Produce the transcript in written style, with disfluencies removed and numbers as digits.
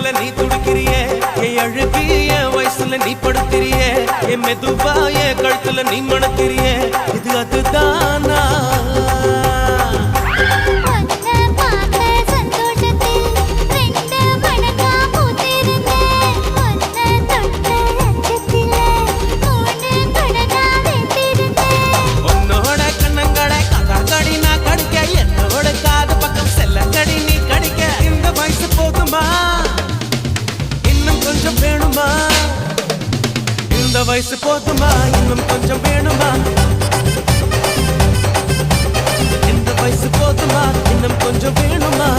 போல நீ துடிக்கிறியே என் அழுகி என் வயசுல நீ படுத்திரியே என் மெதுவா என் கழுத்துல நீ மணக்கிறியே இது அதுதானா இந்த வயசு போதுமா இன்னும் கொஞ்சம் வேணுமா இந்த வயசு போதுமா இன்னும் கொஞ்சம் வேணுமா